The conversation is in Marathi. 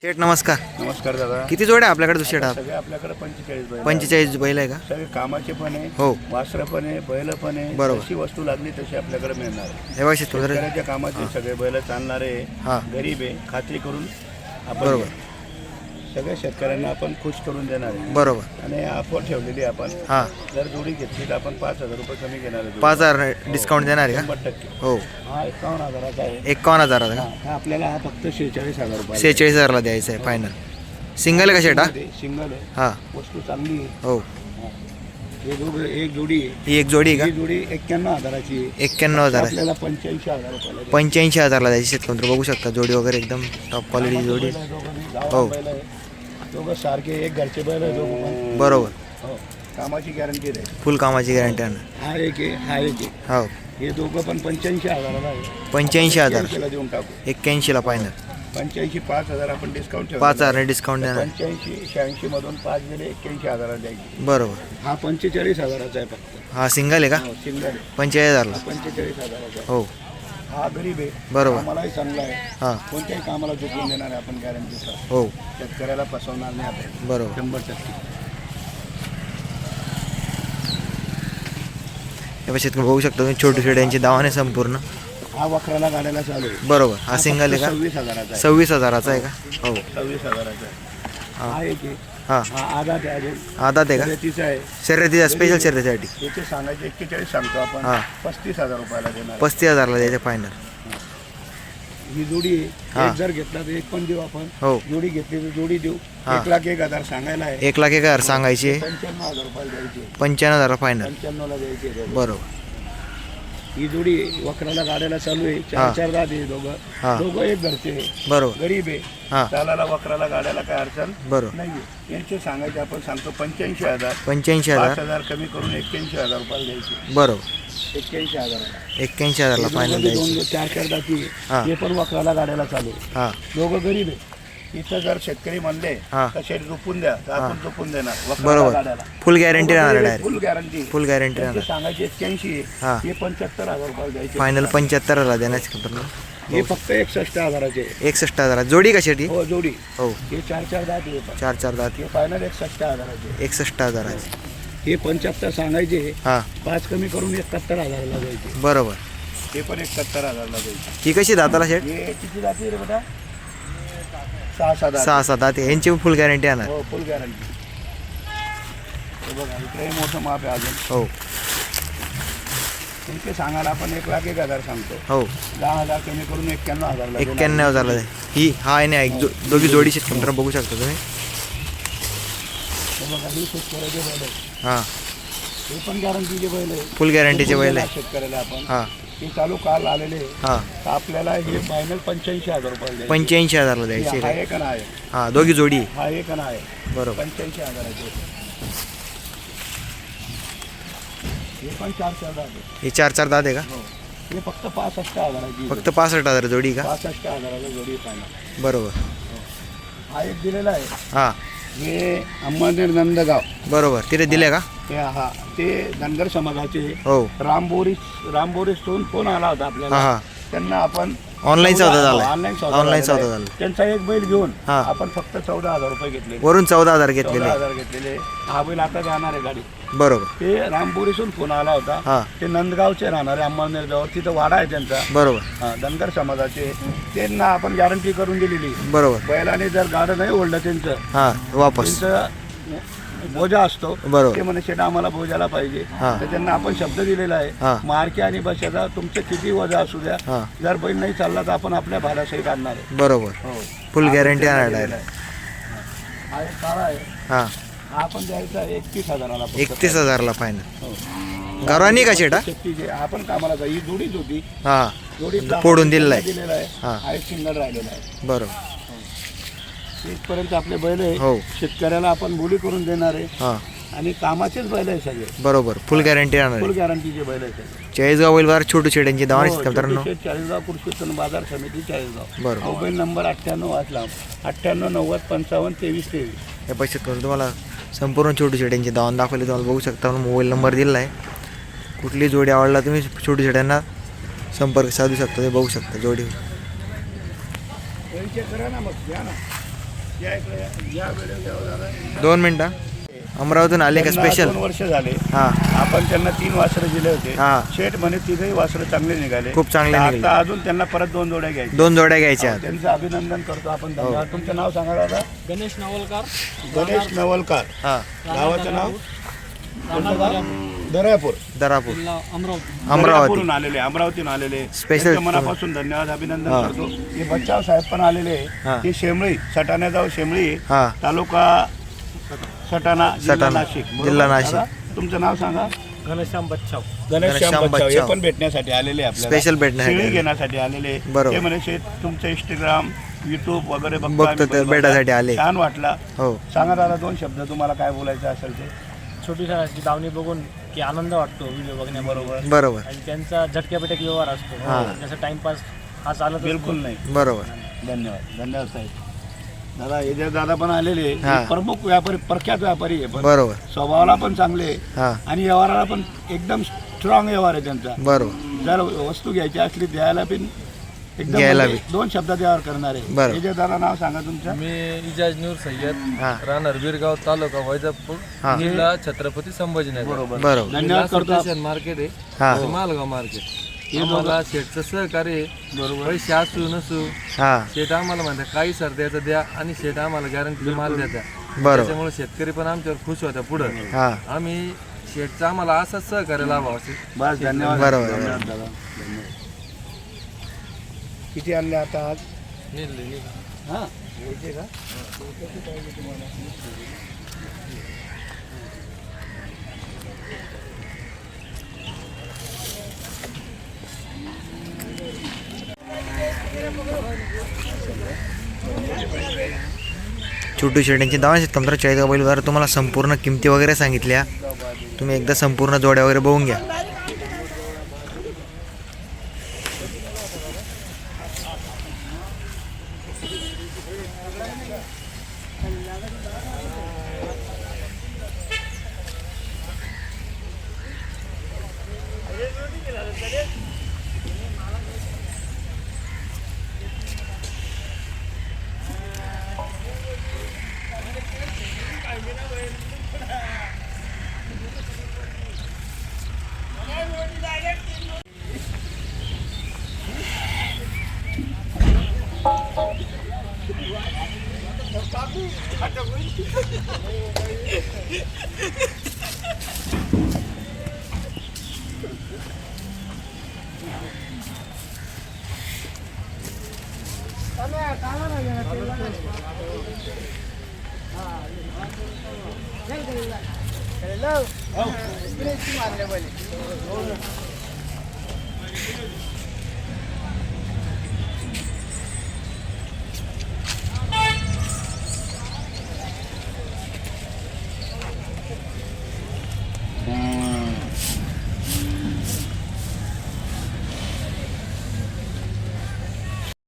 शेठ नमस्कार. नमस्कार दादा. किती जोड्या आपल्याकडे शेठ? सगळे आपल्याकडे 45 बैल 45 बैल आहे का? सगळे कामाचे पण आहे, हो वासरं पण आहे, बैल पण आहे. बरोबर. जशी वस्तू लागली तशी आपल्याकडे मिळणार आहे. हे बघा शेतकरी. शेतकऱ्याच्या कामाचे सगळे बैल चालणारे हां गरीब आहे, खात्री करून आपण बरोबर सगळ्या शेतकऱ्यांना आपण खुश करून देणार आहे. बरोबर. आणि ऑफर ठेवलेली आपण, हां जर जोडी घेतली तर आपण 5,000 रुपये कमी घेणार आहे. 5,000 डिस्काउंट देणार आहे का? 100%. हो. हा 51,000चा आहे. 51,000 का? हा आपल्याला हा फक्त 46,000 रुपये 46,000ला द्यायचं आहे फायनल. सिंगल आहे का शेठ? सिंगल आहे, हां वस्तू चांगली आहे. हो. हे दोघं एक जोडी आहे. ही एक जोडी आहे ही का? जोडी 91,000ची आहे. 91,000 आहे. आपल्याला 85,000 रुपयाला द्यायची. 85,000ला द्यायची शेतकरी. बघू शकता जोडी वगैरे एकदम टॉप क्वालिटी जोडी. हो, दोघं सारखे एक घरचे बैल आहे दोघं पण. बरोबर. हो, कामाची गॅरंटी आहे. फुल कामाची गॅरंटी आहे. हा एक आहे, हा एक आहे. हो. हे दोघं पण 85,000ला आहे. 85,000. 81,000 देऊन टाकू. 81ला फायनल. 85 5,000 आपण डिस्काउंट ठेवू. 5,000 डिस्काउंट देणार. 85 86 मधून 5 गेले 81,000 द्यायची. बरोबर. हा 45,000चा आहे फक्त. हा सिंगल आहे का? हो, सिंगल आहे. 45,000ला. 45,000चा आहे. हो हा गरीब आहे, बरोबर. कामालाही चांगला आहे. हां कोणत्याही कामाला चुकून देणार आहे आपण गॅरंटीचा. हो शेतकऱ्याला फसवणार नाही आपण. बरोबर. 100%. हे बघा शेतकरी बघू शकता तुम्ही छोटे छोटे यांची दावाने संपूर्ण. हा वखराला गाड्याला चालू आहे. बरोबर. हा सिंगल आहे का? 26,000चा आहे. 26,000चा आहे का? हो 26,000चा आहे. हां हा एक आहे. हां हा आधात आहे अजून. आदात आहे का? शर्यतीचा आहे. शर्यतीचा स्पेशल शर्यतीसाठी याचे सांगायचे 41 सांगतो आपण. हां 35,000 रुपयाला देणार. 35,000ला द्यायचं फायनल. ही जोडी आहे. हां. एक जर घेतला तर एक पण देऊ आपण. हो जोडी घेतली तर जोडी देऊ. हां. 1,01,000 सांगायला आहे. 1,01,000 सांगायचे. 95,000 रुपयाला द्यायची. 95,000 फायनल. 95ला द्यायची आहे. बरोबर. ही जोडी वखराला गाड्याला चालू आहे. हां. 4 दात आहे दोघं. हां दोघं एक घरचे आहे. बरोबर. गरीब आहे. हां चालायला वखराला गाड्याला काय अडचण बरोबर. नाही. यांचे सांगायचे आपण सांगतो 85,000. 85,000 5,000 कमी करून 81,000 रुपयाला द्यायचे. बरोबर. 81,000ला. 81,000ला फायनल द्यायची. 4 दाती हां. हे पण वखराला गाड्याला चालू आहे. हां दोघं गरीब आहे. इथं जर शेतकरी म्हणले हां. तर शेत झोपून द्या तर आपण झोपून देणार वखराला बरोबर. गाड्याला. फुल गॅरंटी राहणार डायरेक्ट. फुल गॅरंटी. फुल गॅरंटी राहणार. सांगायचे 81 हां. हे 75,000 रुपये द्यायचे. फायनल 75ला देण्याची कंपनी. हे फक्त 61,000चे. 61,000 जोडी कशी ती? हो जोडी. हो हे 4 दात आहे पण. 4 दात. हे फायनल 61,000चे. 61,000. हे 75 सांगायचे. हां 5 कमी करून 71,000ला द्यायचे. बरोबर. हे पण 71,000ला द्यायचे. ही कशी दाताला शेट? हे किती दाती रे बेटा? 6 दात. 6 दात आहे. यांची फुल गॅरंटी येणार. हो फुल गॅरंटी. हे बघा इकडे मोठं माप आहे अजून. हो इथे सांगायला आपण 1,01,000 सांगतो. हो 10,000 कमी करून 91,000ला. 91,000 आहे. ही हा आहे ना एक दोघी जोडी शेतकरी बघू शकता तुम्ही. हे बघा ही शेतकऱ्याचे बैल आहे. हां हे पण गॅरंटीचे बैल आहे. फुल गॅरंटीचे बैल आहे. शेतकऱ्याला आपण हां हे चालू काल आलेले आहे. हां तर आपल्याला हे फायनल 85,000 रुपये द्यायचे. 85,000ला द्यायची हा आहे. एक आहे. हां दोघी जोडी. हा एक आहे. बरोबर. 85,000चे. हे पण 4 दात आहे. ही 4 दात आहे का? हो हे फक्त 65,000ची. फक्त 65,000 जोडी का? 65,000ला जोडी फायनल. बरोबर. हा एक दिलेला आहे. हां हे अंमळनेर नंदगाव. बरोबर. तिथे दिले का? हे हा ते धनगर समाजाचे हो रामबोरीतून फोन आला होता हां आपल्याला. हां त्यांना आपण ऑनलाईन सौदा झाला. ऑनलाईन ऑनलाईन सौदा झाला. त्यांचा एक बैल घेऊन हां. आपण फक्त 14,000 रुपये घेतले. वरून 14,000 घेतलेले. 14,000 घेतलेले. हा बैल आता जाणार आहे गाडी. बरोबर. ते रामबोरीतून फोन आला होता. हां ते नंदगावचे राहणारे अंमळनेर जवळ. तिथं वाडा आहे त्यांचा. बरोबर. हा, धनगर समाजाचे. त्यांना आपण गॅरंटी करून दिलेली. बरोबर. बैलाने जर गाडं नाही ओढलं त्यांचं हां वापस. त्यांचं बोजा असतो. बरोबर. ते म्हणे शेटा आम्हाला बोजाला पाहिजे. हां. तर त्यांना आपण शब्द दिलेला आहे. हां. मार्के आणि बशाचा तुमचं किती वजा असू द्या. हां जर बैल नाही चालला तर आपण आपल्या भाड्यासहित आणणार आहे. बरोबर. हो फुल गॅरंटी हा आणणार दिलेला डायरेक्ट. आहे. हा एक काळा आहे. हां हा आपण द्यायचा 31,000ला. 31,000ला फायनल. हो. गारवानी का शेटा? शक्तीचे आपण कामाला जा. ही जोडीच होती. हां जोडीत फोडून दिलेला आहे. दिलेला आहे. हां. हा एक सिंगल राहिलेला आहे. बरोबर. इथपर्यंत आपले बैल आहे. हो शेतकऱ्याला आपण बोली करून देणार आहे. हां आणि कामाचेच बैल आहे सगळे. बरोबर. फुल गॅरंटी राहणार फुल आहे. गॅरंटीचे बैल आहे सगळे. चाळीसगाव बैलवार छोटू शेड्यांची दावानी हो, मित्रांनो. छोटे शेठ, चाळीसगाव पुरुषोत्तम बाजार समिती चाळीसगाव. बरोबर. मोबाईल नंबर 98 वाचला 98 90 55 23 23. या पैसे करून तुम्हाला संपूर्ण छोटू शेड्यांची दावण दाखवली. तुम्हाला बघू शकता. मोबाईल नंबर दिला आहे. कुठली जोडी आवडला तुम्ही छोटू शेड्यांना संपर्क साधू शकता. ते बघू शकता जोडी. करा ना मग घ्या ना. या इकडे या व्हिडिओ घ्यावं दादा. 2 मिनटं. अमरावतीतून आले का त्यांना स्पेशल? 2 वर्ष झाले. हां आपण त्यांना 3 वासरं दिले होते. हां शेठ म्हणे तिघही वासरं चांगले निघाले. खूप चांगले निघाले. आता अजून त्यांना परत 2 जोड्या घ्यायच्या. 2 जोड्या घ्यायच्या. त्यांचं अभिनंदन करतो आपण. धन्यवाद. तुमचं नाव सांगा दादा. गणेश नवलकार. गणेश नवलकार. हां गावाचं नाव दर्यापूर. दरापूर अमरावती. अमरावती. दर्यापूरहून आलेले, अमरावतीहून आलेले. Special. त्यांचं मनापासून धन्यवाद, अभिनंदन हां. करतो. हे बच्चाव साहेब पण आलेले. हां. हे शेमळी सटाण्याजवळ शेमळी हां तालुका सटाणा जिल्हा सटाणा, नाशिक. बरोबर? जिल्हा नाशिक. दादा, तुमचं नाव सांगा. घनश्याम बच्चाव. गणेशश्याम घनश्याम बच्चाव. हे बच्चाव. पण भेटण्यासाठी आलेले आपल्याला. स्पेशल भेटण्यासाठी शेळी आले. घेण्यासाठी आलेले. बरोबर. ते म्हणे शेठ तुमचं इंस्टाग्राम युट्यूब वगैरे बघतो आम्ही ते भेटायसाठी आले. छान वाटला. हो सांगा दादा 2 शब्द तुम्हाला काय बोलायचं असेल ते. छोटी शाळाची दावणी बघून की आनंद वाटतो व्हिडिओ बघण्याबरोबर. बरोबर आणि त्यांचा झटक्यापेटक व्यवहार असतो. हां. जसं टाइमपास हा चालत बिलकुल नाही. बरोबर. धन्यवाद. धन्यवाद साहेब. दादा हे जे दादा पण आलेले हां. प्रमुख व्यापारी, प्रख्यात व्यापारी आहे. पण बरोबर. स्वभावाला पण चांगले हां आणि व्यवहाराला पण एकदम स्ट्रॉंग व्यवहार आहे त्यांचा. बरोबर. जर वस्तू घ्यायची असली द्यायला पण एकदम घ्यायला म्हणजे 2 शब्दात व्यवहार करणार आहे. बरं. हे जे दादा नाव सांगा तुमचं. मी इजाज नूर सय्यद, हां राहणार बीरगाव, तालुका वैजापूर, हां. जिल्हा छत्रपती संभाजीनगर. बरोबर. बरोबर. धन्यवाद करतो. स्टेशन मार्केट आहे, हां ते मालगाव मार्केट. आम्हाला शेठचं सहकार्य आहे. बरोबर. पैसे असू नसू, हां शेठ आम्हाला म्हणतात काही सर द्यायचं द्या, आणि शेठ आम्हाला गॅरंटीचा माल देत्या. बरोबर. त्याच्यामुळे शेतकरी पण आमच्यावर खुश होत्या. पुढं हां आम्ही शेठचं आम्हाला असंच सहकार्य लाभावं असे. बस धन्यवाद. बरोबर. धन्यवाद दादा. धन्यवाद. किती आणले आता आज? हां घ्यायचे का? छोटू शेट्यांची दावा शेतकमत्र चाळीस बैलगार तुम्हाला संपूर्ण किमती वगैरे सांगितल्या. तुम्ही एकदा संपूर्ण जोड्या वगैरे बघून घ्या.